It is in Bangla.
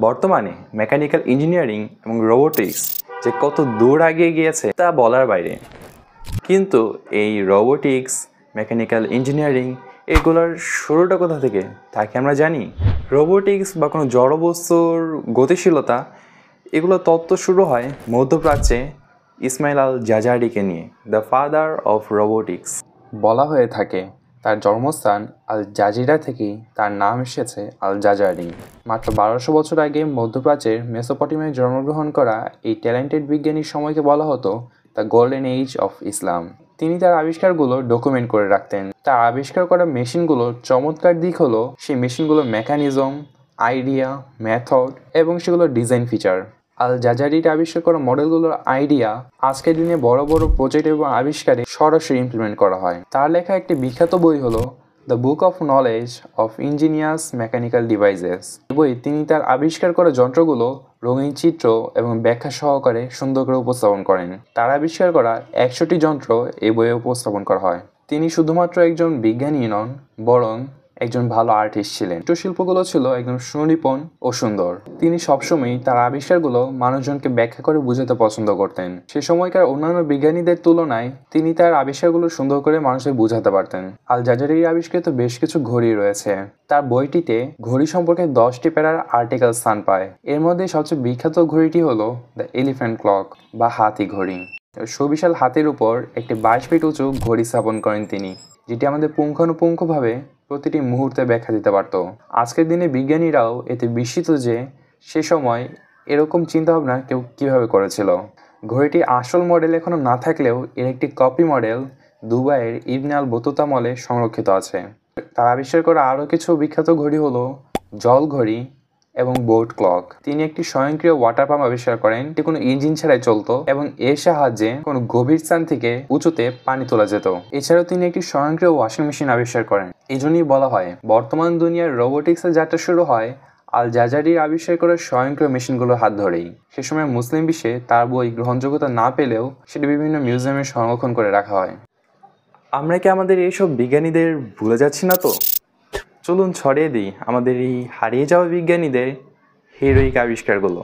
বর্তমানে মেকানিক্যাল ইঞ্জিনিয়ারিং এবং রোবোটিক্স যে কত দূর এগিয়ে গিয়েছে তা বলার বাইরে। কিন্তু এই রোবোটিক্স, মেকানিক্যাল ইঞ্জিনিয়ারিং এগুলোর শুরুটা কোথা থেকে তা কি আমরা জানি? রোবোটিক্স বা কোনো জড়বস্তুর গতিশীলতা এগুলো তত্ত্ব শুরু হয় মধ্যপ্রাচ্যে ইসমাইল আল জাজারিকে নিয়ে, দ্য ফাদার অফ রোবোটিক্স বলা হয়ে থাকে। তার জন্মস্থান আল জাজিরা থেকেই তার নাম এসেছে আল জাজারি। মাত্র 1200 বছর আগে মধ্যপ্রাচ্যের মেসোপটেমিয়ায় জন্মগ্রহণ করা এই ট্যালেন্টেড বিজ্ঞানীর সময়কে বলা হতো the golden age of Islam. তিনি তার আবিষ্কারগুলো ডকুমেন্ট করে রাখতেন। তার আবিষ্কার করা মেশিনগুলোর চমৎকার দিক হলো সেই মেশিনগুলোর মেকানিজম, আইডিয়া, মেথড এবং সেগুলোর ডিজাইন ফিচার। আল জাজারির আবিষ্কার করা মডেলগুলোর আইডিয়া আজকের দিনে বড় বড় প্রজেক্ট এবং আবিষ্কারে সরাসরি ইমপ্লিমেন্ট করা হয়। তার লেখা একটি বিখ্যাত বই হলো the book of knowledge of engineers mechanical devices. এই বই তিনি তার আবিষ্কার করা যন্ত্রগুলো রঙিন চিত্র এবং ব্যাখ্যা সহকারে সুন্দর করে উপস্থাপন করেন। তার আবিষ্কার করা 100টি যন্ত্র এই বইয়ে উপস্থাপন করা হয়। তিনি শুধুমাত্র একজন বিজ্ঞানী নন, বরং একজন ভালো আর্টিস্ট ছিলেন। শিল্পগুলো ছিল একদম সুনিপুণ ও সুন্দর। তিনি সবসময়ই তার আবিষ্কারগুলো মানুষজনকে ব্যাখ্যা করে বোঝাতে পছন্দ করতেন। সে সময়কার অন্যান্য বিজ্ঞানীদের তুলনায় তিনি তার আবিষ্কারগুলো সুন্দর করে মানুষের বোঝাতে পারতেন। আল জাজারির আবিষ্কৃত বেশ কিছু ঘড়ি রয়েছে। তার বইটিতে ঘড়ি সম্পর্কে 10টি প্যারার আর্টিকেল স্থান পায়। এর মধ্যে সবচেয়ে বিখ্যাত ঘড়িটি হলো দ্য এলিফ্যান্ট ক্লক বা হাতি ঘড়ি। সুবিশাল হাতির উপর একটি 22 ফিট উঁচু ঘড়ি স্থাপন করেন তিনি, যেটি আমাদের পুঙ্খানুপুঙ্খভাবে প্রতিটি মুহূর্তে ব্যাখ্যা দিতে পারত। আজকের দিনে বিজ্ঞানীরাও এতে বিস্মিত যে সে সময় এরকম চিন্তাভাবনা কেউ কীভাবে করেছিল। ঘড়িটি আসল মডেল এখনও না থাকলেও এর একটি কপি মডেল দুবাইয়ের ইবনে আল বতুতা মলে সংরক্ষিত আছে। তার আবিষ্কার করা আরও কিছু বিখ্যাত ঘড়ি হলো জল ঘড়ি এবং বোট ক্লক। তিনি একটি স্বয়ংক্রিয় ওয়াটার পাম্প আবিষ্কার করেন, এটি কোনো ইঞ্জিন ছাড়াই চলতো এবং এর সাহায্যে কোনো গভীর স্থান থেকে উঁচুতে পানি তোলা যেত। এছাড়াও তিনি একটি স্বয়ংক্রিয় ওয়াশিং মেশিন আবিষ্কার করেন। এই জন্যই বলা হয় বর্তমান দুনিয়ার রোবোটিক্সের যাত্রা শুরু হয় আল জাজারির আবিষ্কার করা স্বয়ংক্রিয় মেশিনগুলোর হাত ধরেই। সে সময় মুসলিম বিশ্বে তার বই গ্রহণযোগ্যতা না পেলেও সেটি বিভিন্ন মিউজিয়ামে সংরক্ষণ করে রাখা হয়। আমরা কি আমাদের এইসব বিজ্ঞানীদের ভুলে যাচ্ছি না তো? চলুন ছড়িয়ে দিই আমাদের এই হারিয়ে যাওয়া বিজ্ঞানীদের হিরোইক আবিষ্কারগুলো।